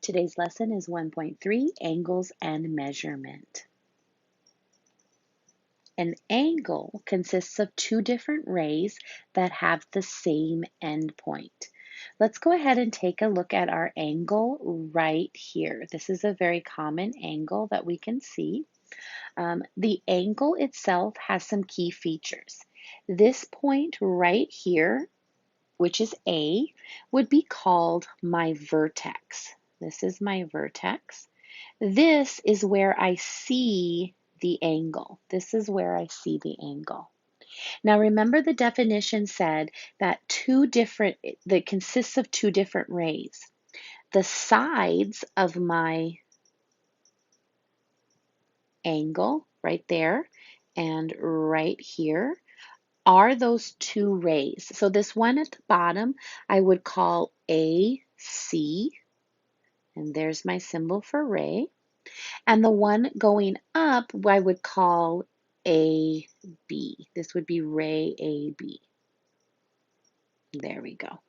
Today's lesson is 1.3, Angles and Measurement. An angle consists of two different rays that have the same endpoint. Let's go ahead and take a look at our angle right here. This is a very common angle that we can see. The angle itself has some key features. This point right here, which is A, would be called my vertex. This is my vertex. This is where I see the angle. This is where I see the angle. Now remember the definition said that that consists of two different rays. The sides of my angle right there and right here are those two rays. So this one at the bottom I would call AC, and there's my symbol for ray. And the one going up, I would call AB. This would be ray AB. There we go.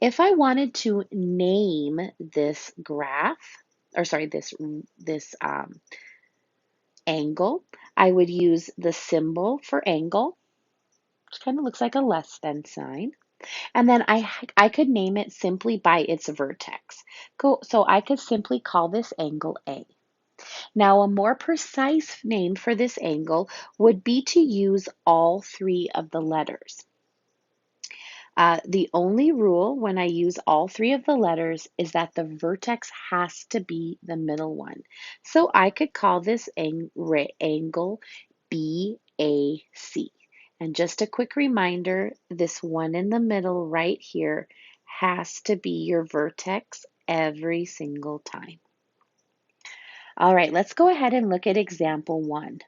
If I wanted to name this graph, or sorry, this angle, I would use the symbol for angle, which kind of looks like a less than sign. And then I could name it simply by its vertex. So I could simply call this angle A. Now, a more precise name for this angle would be to use all three of the letters. The only rule when I use all three of the letters is that the vertex has to be the middle one. So I could call this angle BAC. And just a quick reminder, this one in the middle right here has to be your vertex every single time. All right, let's go ahead and look at example 1.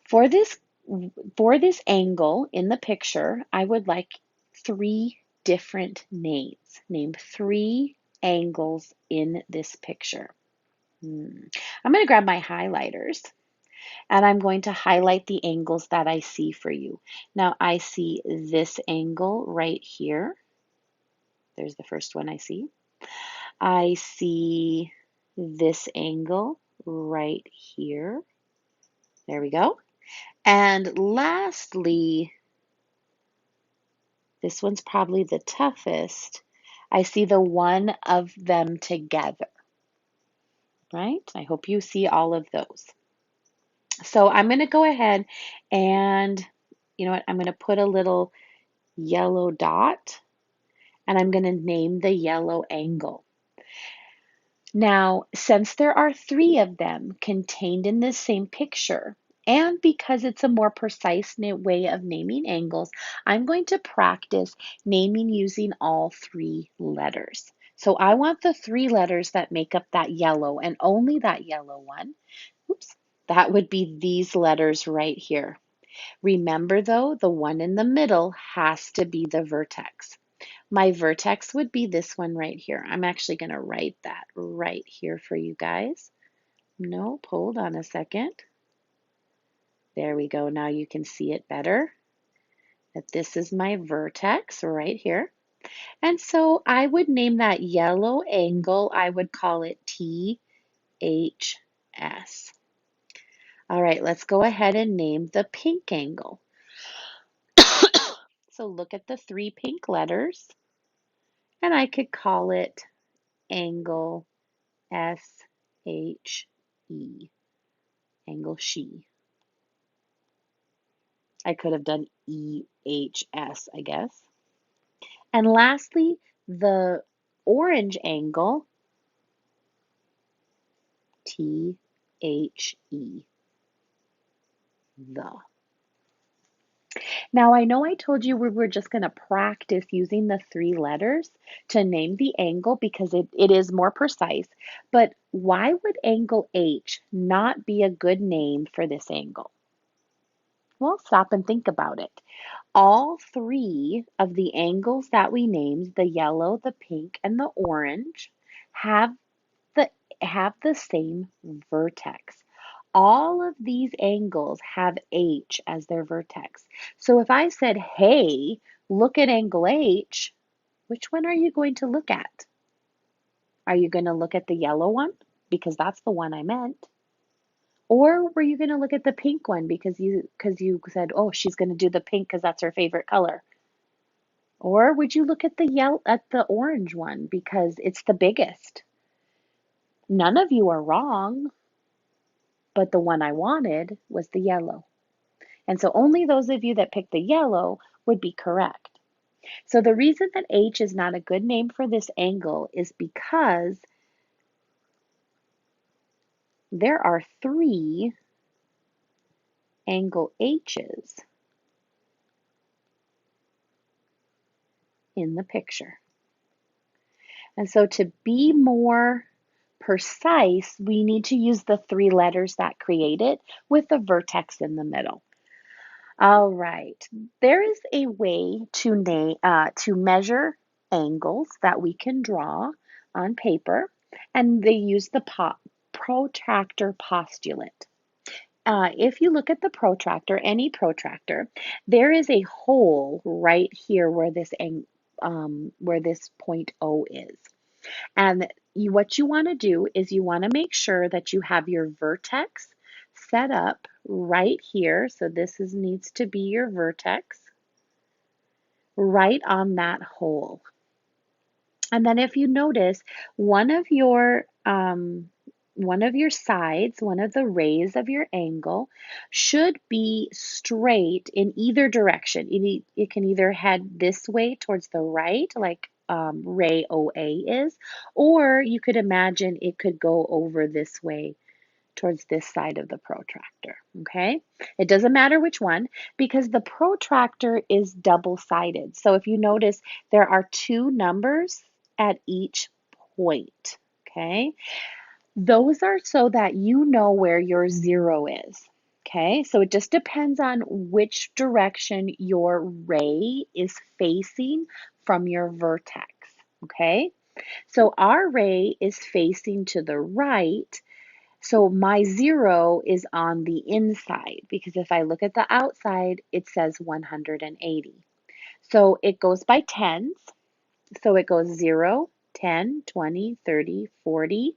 For this, for this angle in the picture, I would like 3 different names. Name 3 angles in this picture. I'm going to grab my highlighters and I'm going to highlight the angles that I see for you. Now I see this angle right here. There's the first one I see. I see this angle right here. There we go. And lastly, this one's probably the toughest. I see the one of them together, right? I hope you see all of those. So I'm going to go ahead and, you know what, I'm going to put a little yellow dot and I'm going to name the yellow angle. Now, since there are 3 of them contained in this same picture, and because it's a more precise way of naming angles, I'm going to practice naming using all 3 letters. So I want the 3 letters that make up that yellow, and only that yellow one. Oops, that would be these letters right here. Remember though, the one in the middle has to be the vertex. My vertex would be this one right here. I'm actually going to write that right here for you guys. Nope, hold on a second. There we go. Now you can see it better. That this is my vertex right here. And so I would name that yellow angle, I would call it THS. All right, let's go ahead and name the pink angle. So look at the 3 pink letters, and I could call it angle SHE, angle she. I could have done EHS, I guess. And lastly, the orange angle, THE, the. Now, I know I told you we were just going to practice using the 3 letters to name the angle because it is more precise, but why would angle H not be a good name for this angle? Well, stop and think about it. All 3 of the angles that we named, the yellow, the pink, and the orange, have the have the same vertex. All of these angles have H as their vertex. So if I said, hey, look at angle H, which one are you going to look at? Are you going to look at the yellow one? Because that's the one I meant. Or were you going to look at the pink one because you said, "Oh, she's going to do the pink because that's her favorite color." Or would you look at the orange one because it's the biggest? None of you are wrong, but the one I wanted was the yellow. And so only those of you that picked the yellow would be correct. So the reason that H is not a good name for this angle is because there are 3 angle H's in the picture. And so to be more precise, we need to use the 3 letters that create it with the vertex in the middle. All right, there is a way to measure angles that we can draw on paper, and they use the protractor postulate. If you look at the protractor, any protractor, there is a hole right here where this point O is. And what you want to do is you want to make sure that you have your vertex set up right here. So needs to be your vertex right on that hole. And then if you notice, one of your sides, one of the rays of your angle should be straight in either direction. It can either head this way towards the right, like ray OA is, or you could imagine it could go over this way towards this side of the protractor, okay? It doesn't matter which one because the protractor is double-sided. So if you notice, there are 2 numbers at each point, okay? Those are so that you know where your 0 is, okay? So it just depends on which direction your ray is facing from your vertex, okay? So our ray is facing to the right, so my 0 is on the inside because if I look at the outside, it says 180. So it goes by tens. So it goes 0, 10, 20, 30, 40,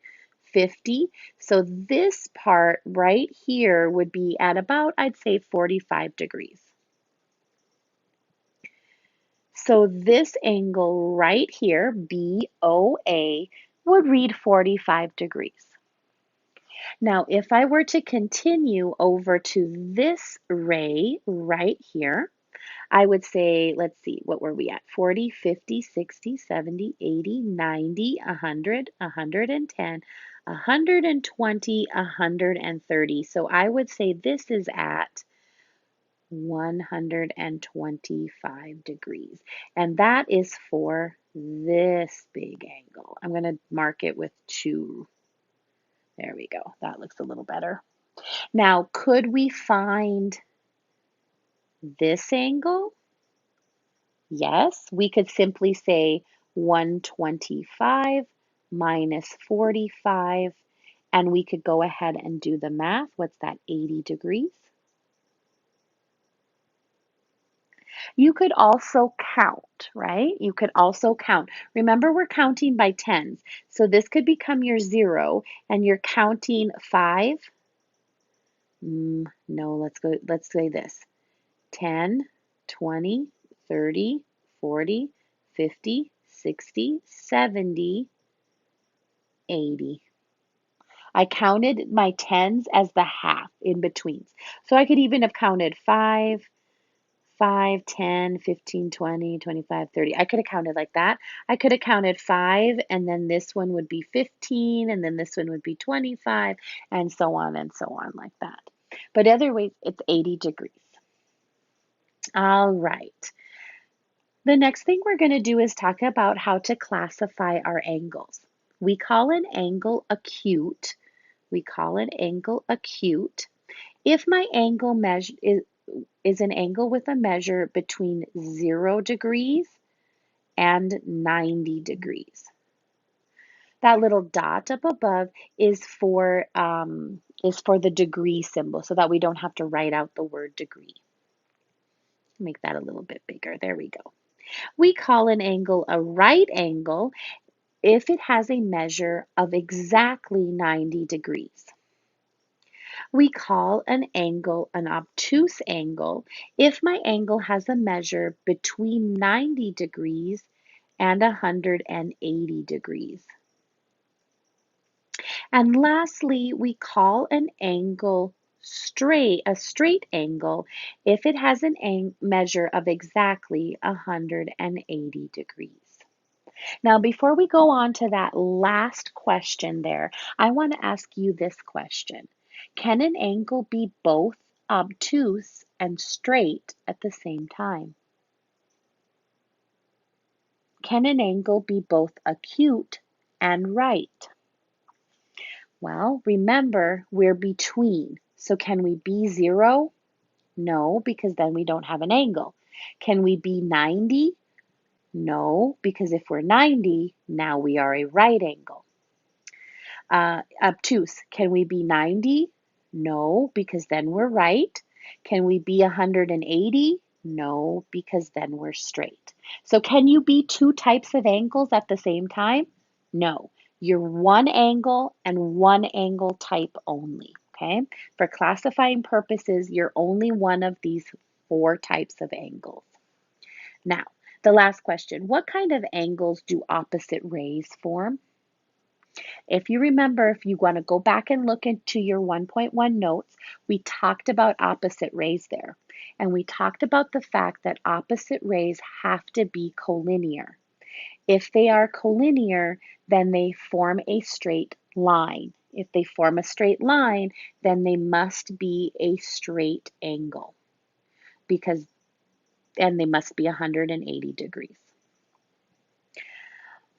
50. So this part right here would be at about, I'd say, 45 degrees. So this angle right here, BOA, would read 45 degrees. Now, if I were to continue over to this ray right here, I would say, let's see, what were we at? 40, 50, 60, 70, 80, 90, 100, 110, 120, 130. So I would say this is at 125 degrees. And that is for this big angle. I'm going to mark it with 2. There we go. That looks a little better. Now, could we find this angle? Yes, we could simply say 125 minus 45, and we could go ahead and do the math. What's that, 80 degrees? You could also count, right? You could also count. Remember, we're counting by tens. So this could become your 0, and you're counting 5. No, let's say this. 10, 20, 30, 40, 50, 60, 70, 80. I counted my tens as the half in betweens. So I could even have counted 5, 5, 10, 15, 20, 25, 30. I could have counted like that. I could have counted 5, and then this one would be 15, and then this one would be 25, and so on like that. But other ways, it's 80 degrees. All right. The next thing we're going to do is talk about how to classify our angles. We call an angle acute. We call an angle acute if my angle measure is an angle with a measure between 0 degrees and 90 degrees. That little dot up above is for the degree symbol so that we don't have to write out the word degree. Make that a little bit bigger. There we go. We call an angle a right angle if it has a measure of exactly 90 degrees. We call an angle an obtuse angle if my angle has a measure between 90 degrees and 180 degrees. And lastly, we call an angle a straight angle if it has a measure of exactly 180 degrees. Now, before we go on to that last question there, I want to ask you this question. Can an angle be both obtuse and straight at the same time? Can an angle be both acute and right? Well, remember, we're between. So can we be 0? No, because then we don't have an angle. Can we be 90? No, because if we're 90, now we are a right angle. Obtuse, can we be 90? No, because then we're right. Can we be 180? No, because then we're straight. So can you be two types of angles at the same time? No, you're one angle and one angle type only, okay? For classifying purposes, you're only one of these 4 types of angles. Now, the last question, what kind of angles do opposite rays form? If you remember, if you want to go back and look into your 1.1 notes, we talked about opposite rays there. And we talked about the fact that opposite rays have to be collinear. If they are collinear, then they form a straight line. If they form a straight line, then they must be a straight angle and they must be 180 degrees.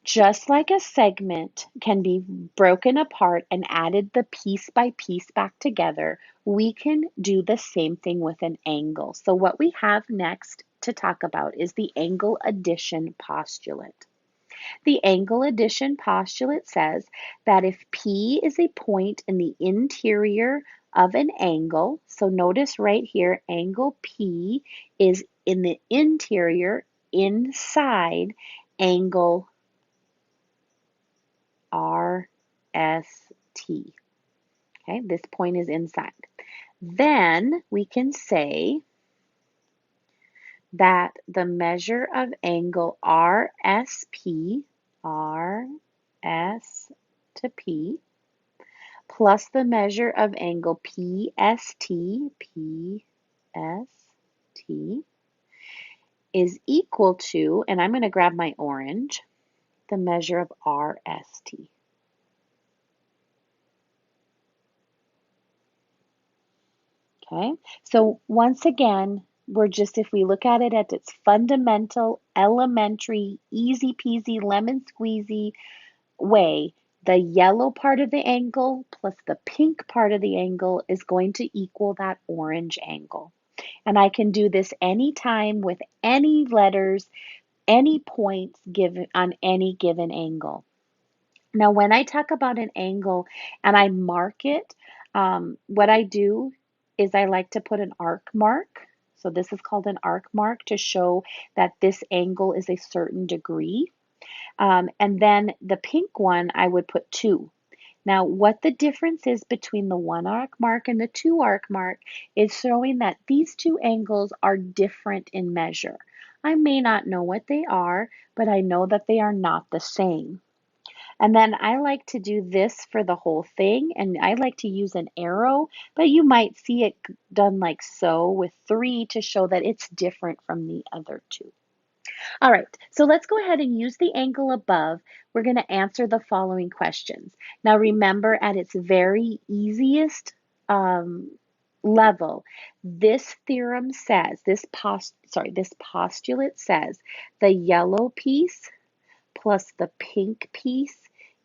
Just like a segment can be broken apart and added the piece by piece back together, we can do the same thing with an angle. So what we have next to talk about is the angle addition postulate. The angle addition postulate says that if P is a point in the interior of an angle, so notice right here, angle P is in the interior, inside angle RST. Okay, this point is inside. Then we can say that the measure of angle RSP, RS to P, plus the measure of angle PST, PST, is equal to, and I'm going to grab my orange, the measure of RST. Okay, so once again, if we look at it at its fundamental, elementary, easy peasy, lemon squeezy way, the yellow part of the angle plus the pink part of the angle is going to equal that orange angle. And I can do this anytime with any letters, any points given on any given angle. Now, when I talk about an angle and I mark it, what I do is I like to put an arc mark. So this is called an arc mark to show that this angle is a certain degree. And then the pink one, I would put 2. Now, what the difference is between the 1 arc mark and the 2 arc mark is showing that these two angles are different in measure. I may not know what they are, but I know that they are not the same. And then I like to do this for the whole thing, and I like to use an arrow, but you might see it done like so with 3 to show that it's different from the other 2. All right, so let's go ahead and use the angle above. We're going to answer the following questions. Now remember, at its very easiest level, this theorem says, this postulate says the yellow piece plus the pink piece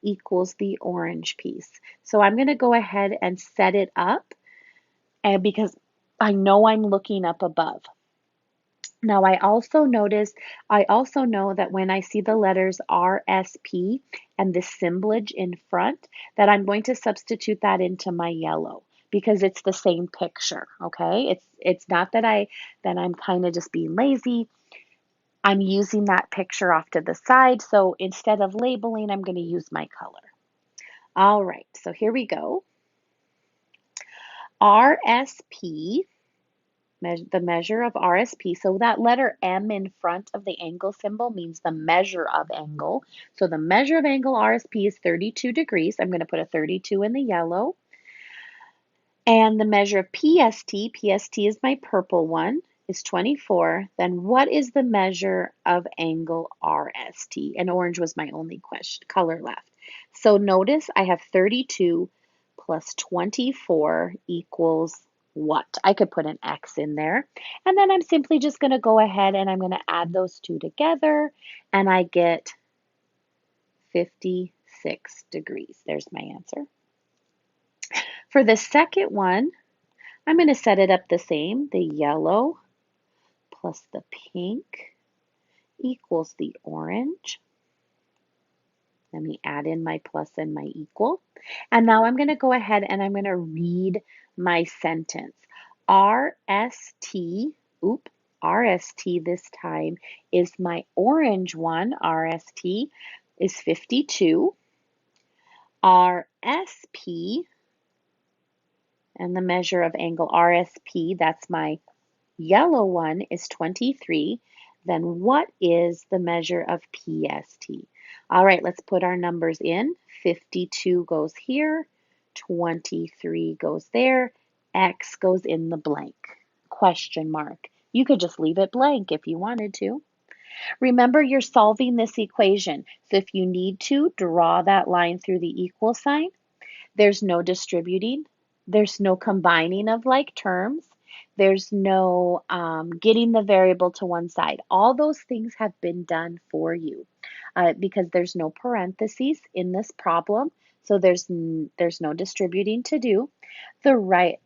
equals the orange piece. So I'm going to go ahead and set it up because I know I'm looking up above. Now I also know that when I see the letters RSP and the symbolage in front, that I'm going to substitute that into my yellow because it's the same picture, okay? It's not that I'm kind of just being lazy. I'm using that picture off to the side, so instead of labeling, I'm going to use my color. All right, so here we go. RSP, the measure of RSP. So that letter M in front of the angle symbol means the measure of angle. So the measure of angle RSP is 32 degrees. I'm going to put a 32 in the yellow. And the measure of PST is my purple one, is 24. Then what is the measure of angle RST? And orange was my only color left. So notice I have 32 plus 24 equals what? I could put an X in there. And then I'm simply just going to go ahead and I'm going to add those two together and I get 56 degrees. There's my answer. For the second one, I'm going to set it up the same. The yellow plus the pink equals the orange. Let me add in my plus and my equal. And now I'm going to go ahead and I'm going to read my sentence. RST, RST this time is my orange one. RST is 52. RSP, and the measure of angle RSP, that's my yellow one, is 23. Then what is the measure of PST? All right, let's put our numbers in. 52 goes here, 23 goes there, X goes in the blank, question mark. You could just leave it blank if you wanted to. Remember, you're solving this equation. So if you need to, draw that line through the equal sign. There's no distributing. There's no combining of like terms. There's no getting the variable to one side. All those things have been done for you because there's no parentheses in this problem. So there's no distributing to do. The right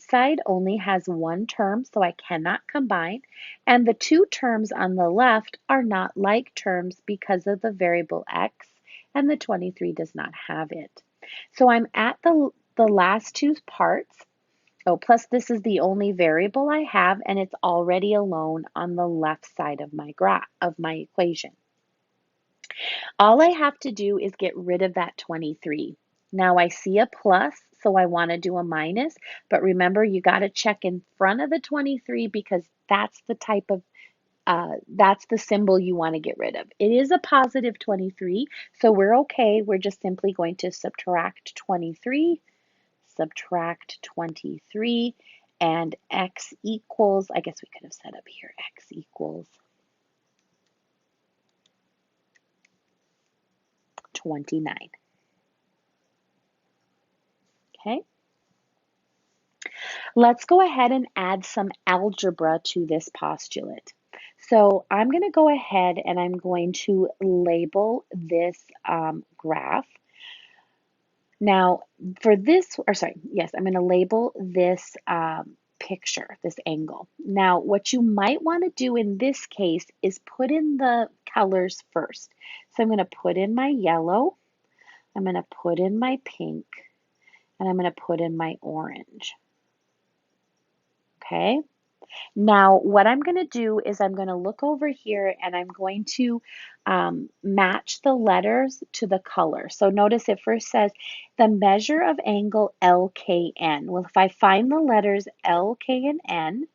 side only has one term, so I cannot combine. And the two terms on the left are not like terms because of the variable x, and the 23 does not have it. So I'm at the last two parts. Oh, plus this is the only variable I have, and it's already alone on the left side of my graph of my equation. All I have to do is get rid of that 23. Now I see a plus, so I want to do a minus, but remember you got to check in front of the 23 because that's the type of that's the symbol you want to get rid of. It is a positive 23, so we're okay. We're just simply going to subtract 23, and x equals, I guess we could have set up here, x equals 29. Okay. Let's go ahead and add some algebra to this postulate. So I'm going to go ahead and I'm going to label this graph. Now, for this, or sorry, yes, I'm going to label this picture, this angle. Now, what you might want to do in this case is put in the colors first. So I'm going to put in my yellow, I'm going to put in my pink, and I'm going to put in my orange. Okay. Now, what I'm going to do is I'm going to look over here and I'm going to match the letters to the color. So notice it first says the measure of angle LKN. Well, if I find the letters LK and N,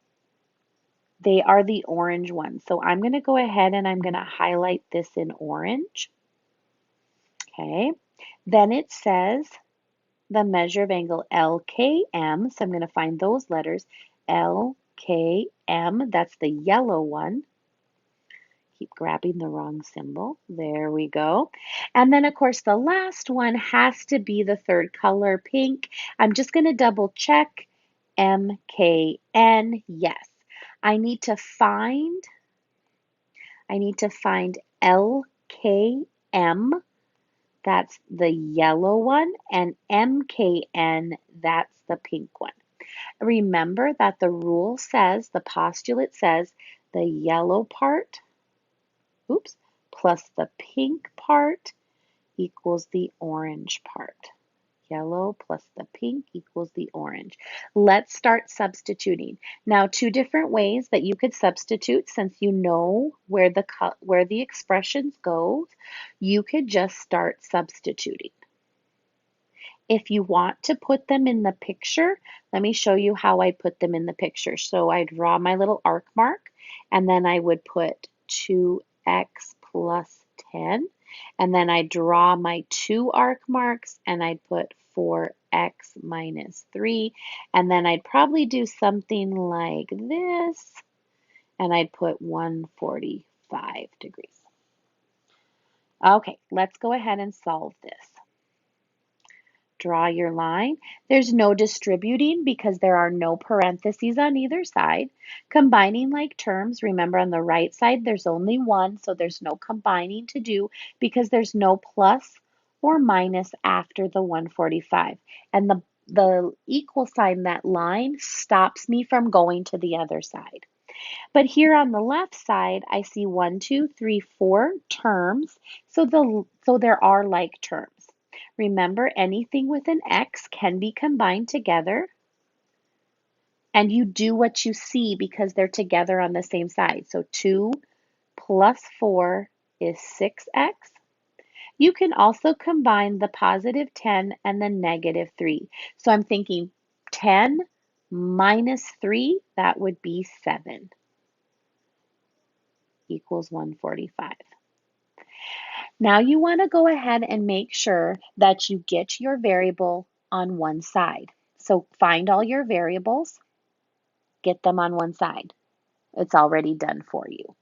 they are the orange ones. So I'm going to go ahead and I'm going to highlight this in orange. Okay. Then it says the measure of angle LKM. So I'm going to find those letters LKM. That's the yellow one. Keep grabbing the wrong symbol. There we go. And then, of course, the last one has to be the third color, pink. I'm just going to double check MKN. Yes. I need to find LKM. That's the yellow one, and MKN, that's the pink one. Remember that the rule says, the postulate says, the yellow part, plus the pink part equals the orange part. Yellow plus the pink equals the orange. Let's start substituting. Now, two different ways that you could substitute since you know where the expressions go, you could just start substituting. If you want to put them in the picture, let me show you how I put them in the picture. So I draw my little arc mark, and then I would put 2x plus 10, and then I draw my two arc marks, and I'd put 4x minus 3, and then I'd probably do something like this, and I'd put 145 degrees. Okay, let's go ahead and solve this. Draw your line. There's no distributing because there are no parentheses on either side. Combining like terms, remember on the right side there's only one, so there's no combining to do because there's no plus or minus after the 145. And the equal sign, that line, stops me from going to the other side. But here on the left side, I see 1, 2, 3, 4 terms, so there are like terms. Remember, anything with an X can be combined together, and you do what you see because they're together on the same side. So 2 plus 4 is 6x. You can also combine the positive 10 and the negative 3. So I'm thinking 10 minus 3, that would be 7, equals 145. Now you want to go ahead and make sure that you get your variable on one side. So find all your variables, get them on one side. It's already done for you.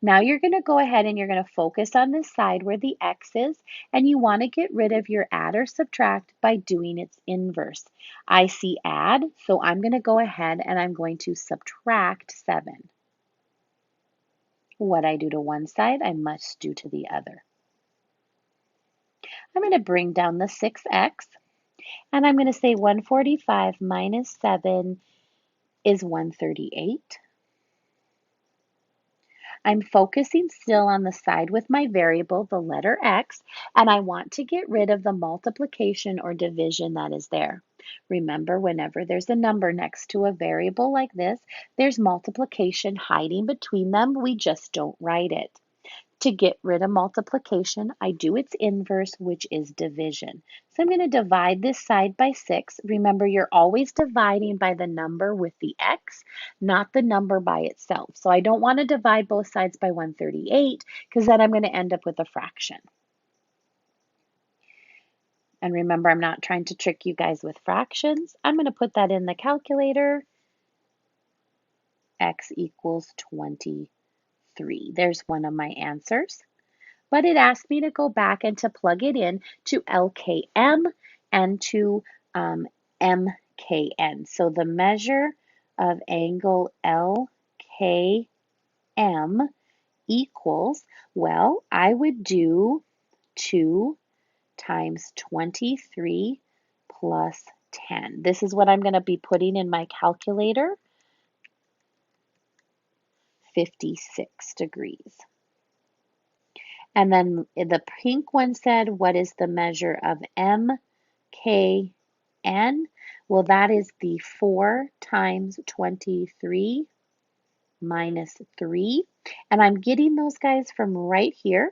Now you're going to go ahead and you're going to focus on this side where the x is, and you want to get rid of your add or subtract by doing its inverse. I see add, so I'm going to go ahead and I'm going to subtract 7. What I do to one side, I must do to the other. I'm going to bring down the 6x, and I'm going to say 145 minus 7 is 138. I'm focusing still on the side with my variable, the letter x, and I want to get rid of the multiplication or division that is there. Remember, whenever there's a number next to a variable like this, there's multiplication hiding between them. We just don't write it. To get rid of multiplication, I do its inverse, which is division. So I'm going to divide this side by 6. Remember, you're always dividing by the number with the x, not the number by itself. So I don't want to divide both sides by 138 because then I'm going to end up with a fraction. And remember, I'm not trying to trick you guys with fractions. I'm going to put that in the calculator. X equals 23. There's one of my answers. But it asked me to go back and to plug it in to LKM and to MKN. So the measure of angle LKM equals, well, I would do 2 times 23 plus 10. This is what I'm going to be putting in my calculator, 56 degrees. And then the pink one said, what is the measure of MKN? Well, that is the 4 times 23 minus 3. And I'm getting those guys from right here,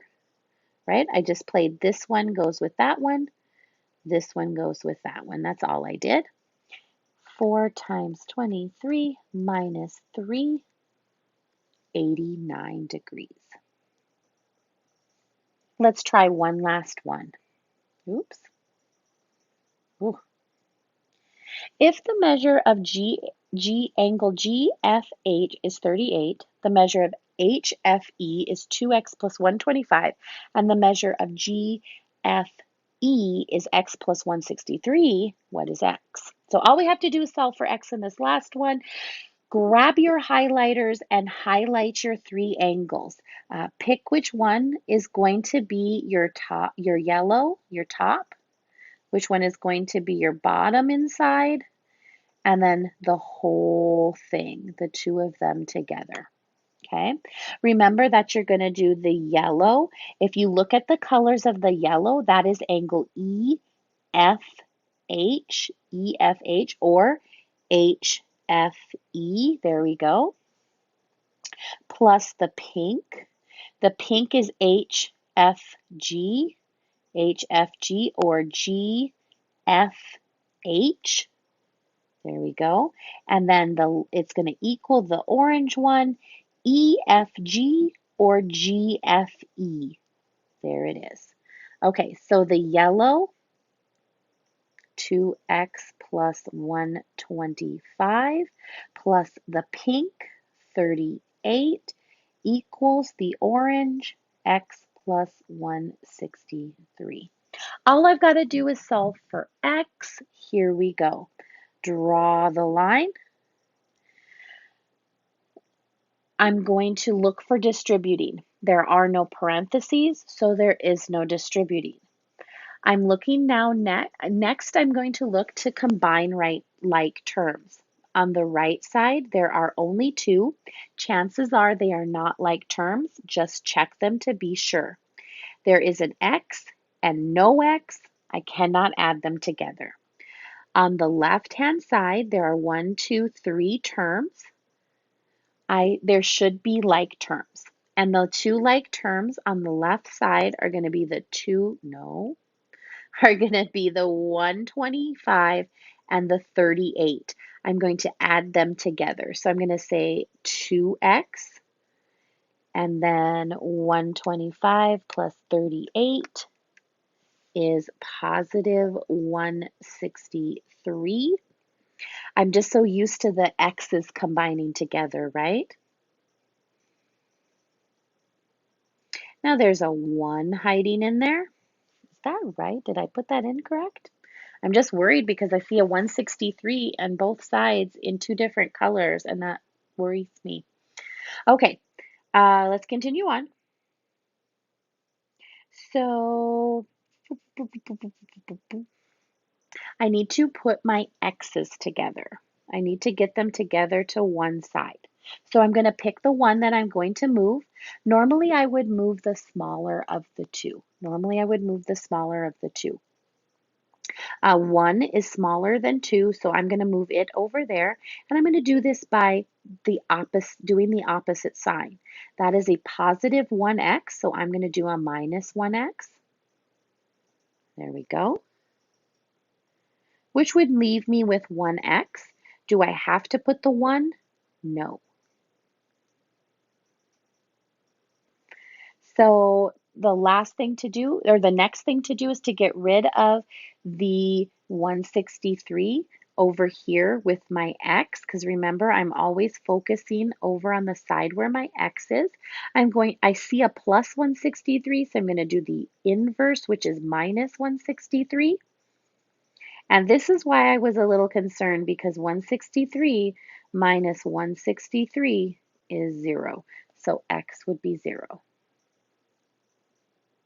right? I just played this one goes with that one. This one goes with that one. That's all I did. 4 times 23 minus 3, 89 degrees. Let's try one last one. Oops. Ooh. If the measure of angle GFH is 38, the measure of HFE is 2x plus 125, and the measure of GFE is x plus 163, what is x? So all we have to do is solve for x in this last one. Grab your highlighters and highlight your three angles. Pick which one is going to be your top, your yellow, your top, which one is going to be your bottom inside, and then the whole thing, the two of them together. Okay, remember that you're going to do the yellow. If you look at the colors of the yellow, that is angle EFE. H, E, F, H, or H, F, E. There we go. Plus the pink. The pink is H, F, G, H, F, G, or G, F, H. There we go. And then it's going to equal the orange one, E, F, G, or G, F, E. There it is. Okay, so the yellow, 2x plus 125, plus the pink, 38, equals the orange, x plus 163. All I've got to do is solve for x. Here we go. Draw the line. I'm going to look for distributing. There are no parentheses, so there is no distributing. I'm looking now next I'm going to look to combine like terms. On the right side, there are only two. Chances are they are not like terms. Just check them to be sure. There is an x and no x. I cannot add them together. On the left-hand side, there are 1, 2, 3 terms. There should be like terms. And the two like terms on the left side are going to be the are going to be the 125 and the 38. I'm going to add them together. So I'm going to say 2x and then 125 plus 38 is positive 163. I'm just so used to the x's combining together, right? Now there's a 1 hiding in there. Is that right? Did I put that incorrect? I'm just worried because I see a 163 on both sides in two different colors, and that worries me. Okay, let's continue on. So I need to put my x's together. I need to get them together to one side. So I'm going to pick the one that I'm going to move. Normally I would move the smaller of the two. 1 is smaller than 2, so I'm going to move it over there. And I'm going to do this by doing the opposite sign. That is a positive 1x, so I'm going to do a minus 1x. There we go. Which would leave me with 1x. Do I have to put the 1? No. So the last thing to do, or the next thing to do, is to get rid of the 163 over here with my x, because remember, I'm always focusing over on the side where my x is. I see a plus 163, so I'm going to do the inverse, which is minus 163. And this is why I was a little concerned, because 163 minus 163 is 0. So x would be 0.